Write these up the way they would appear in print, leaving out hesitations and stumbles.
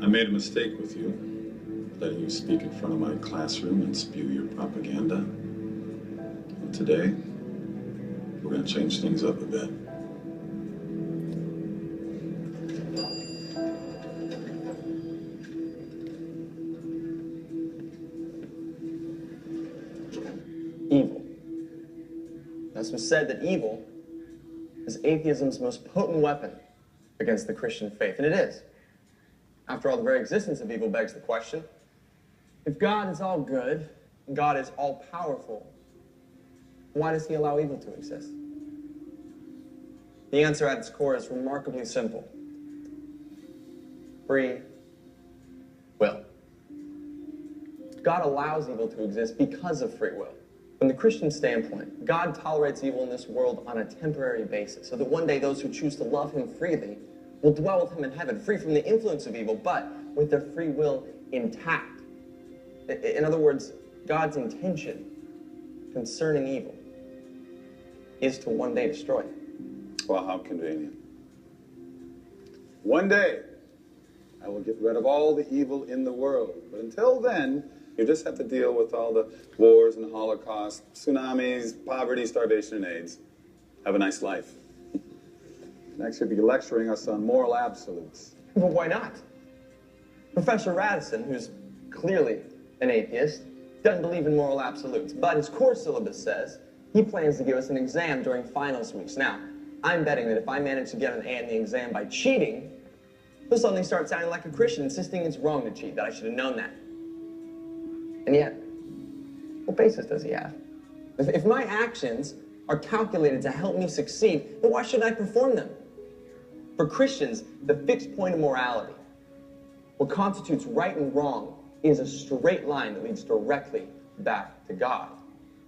I made a mistake with you, letting you speak in front of my classroom and spew your propaganda. And today, we're going to change things up a bit. Evil. It's been said that evil is atheism's most potent weapon against the Christian faith, and it is. After all, the very existence of evil begs the question, if God is all good, and God is all powerful, why does he allow evil to exist? The answer at its core is remarkably simple. Free will. God allows evil to exist because of free will. From the Christian standpoint, God tolerates evil in this world on a temporary basis, so that one day those who choose to love him freely will dwell with him in heaven, free from the influence of evil, but with their free will intact. In other words, God's intention concerning evil is to one day destroy it. Well, how convenient. One day, I will get rid of all the evil in the world. But until then, you just have to deal with all the wars and Holocaust, tsunamis, poverty, starvation, and AIDS. Have a nice life. Next, you'll be lecturing us on moral absolutes. Well, why not? Professor Radisson, who's clearly an atheist, doesn't believe in moral absolutes, but his course syllabus says he plans to give us an exam during finals weeks. Now, I'm betting that if I manage to get an A in the exam by cheating, he'll suddenly start sounding like a Christian, insisting it's wrong to cheat, that I should have known that. And yet, what basis does he have? If my actions are calculated to help me succeed, then why should I perform them? For Christians, the fixed point of morality, what constitutes right and wrong, is a straight line that leads directly back to God.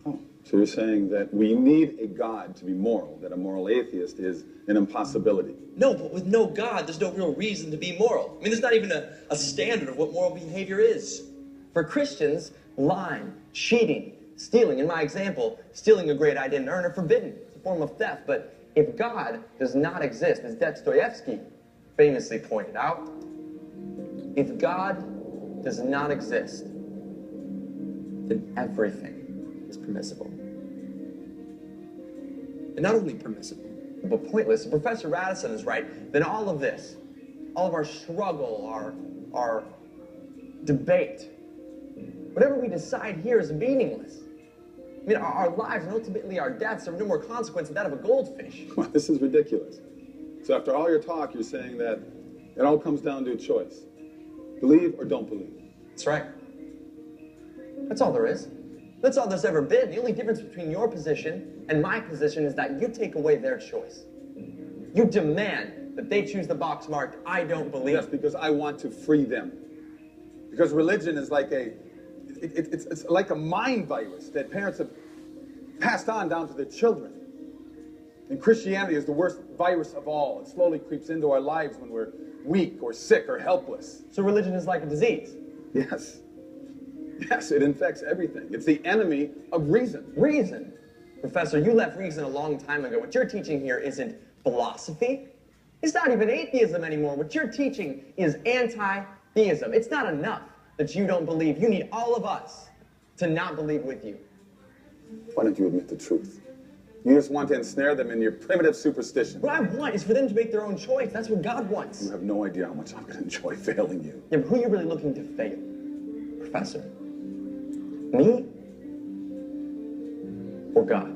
Oh, so you're saying that we need a God to be moral, that a moral atheist is an impossibility? No, but with no God, there's no real reason to be moral. I mean, there's not even a standard of what moral behavior is. For Christians, lying, cheating, stealing, in my example, stealing a great I didn't earn, are forbidden. It's a form of theft. But if God does not exist, as Dostoevsky famously pointed out, if God does not exist, then everything is permissible. And not only permissible, but pointless. And Professor Radisson is right. Then all of this, all of our struggle, our debate, whatever we decide here is meaningless. I mean, our lives and ultimately our deaths are no more consequence than that of a goldfish. Well, this is ridiculous. So after all your talk, you're saying that it all comes down to a choice. Believe or don't believe. That's right. That's all there is. That's all there's ever been. The only difference between your position and my position is that you take away their choice. You demand that they choose the box marked, I don't believe. Yes, because I want to free them. Because religion is like it's like a mind virus that parents have passed on down to their children. And Christianity is the worst virus of all. It slowly creeps into our lives when we're weak or sick or helpless. So religion is like a disease? Yes. Yes, it infects everything. It's the enemy of reason. Reason? Professor, you left reason a long time ago. What you're teaching here isn't philosophy. It's not even atheism anymore. What you're teaching is anti-theism. It's not enough that you don't believe. You need all of us to not believe with you. Why don't you admit the truth? You just want to ensnare them in your primitive superstition. What I want is for them to make their own choice. That's what God wants. You have no idea how much I'm going to enjoy failing you. Yeah, but who are you really looking to fail? Professor? Me? Or God?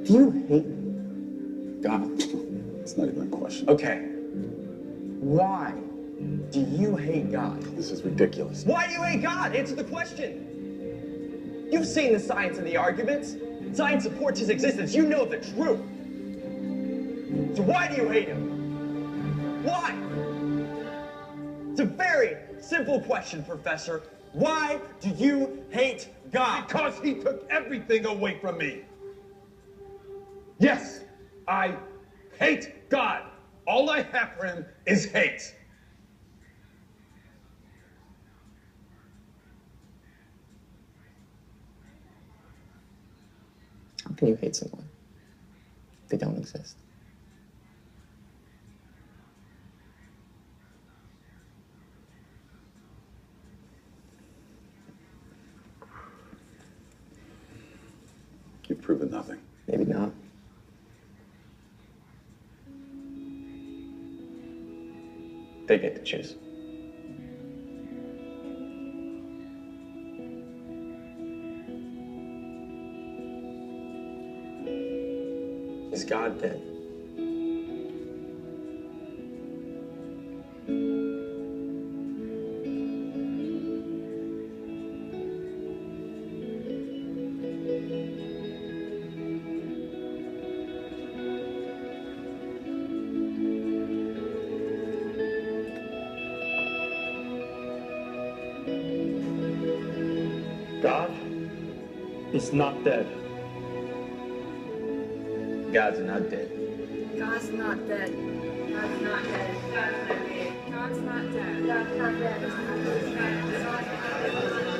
Do you hate God? It's not even a question. Okay. Why do you hate God? This is ridiculous. Why do you hate God? Answer the question. You've seen the science and the arguments. Science supports his existence. You know the truth. So why do you hate him? Why? It's a very simple question, Professor. Why do you hate God? Because he took everything away from me. Yes, I hate God. All I have for him is hate. can you hate someone? They don't exist. You've proven nothing. Maybe not. They get to choose. Is God dead? God is not dead. God's not dead. God's not dead. God's not dead. God's not dead. God's not dead. God's not dead.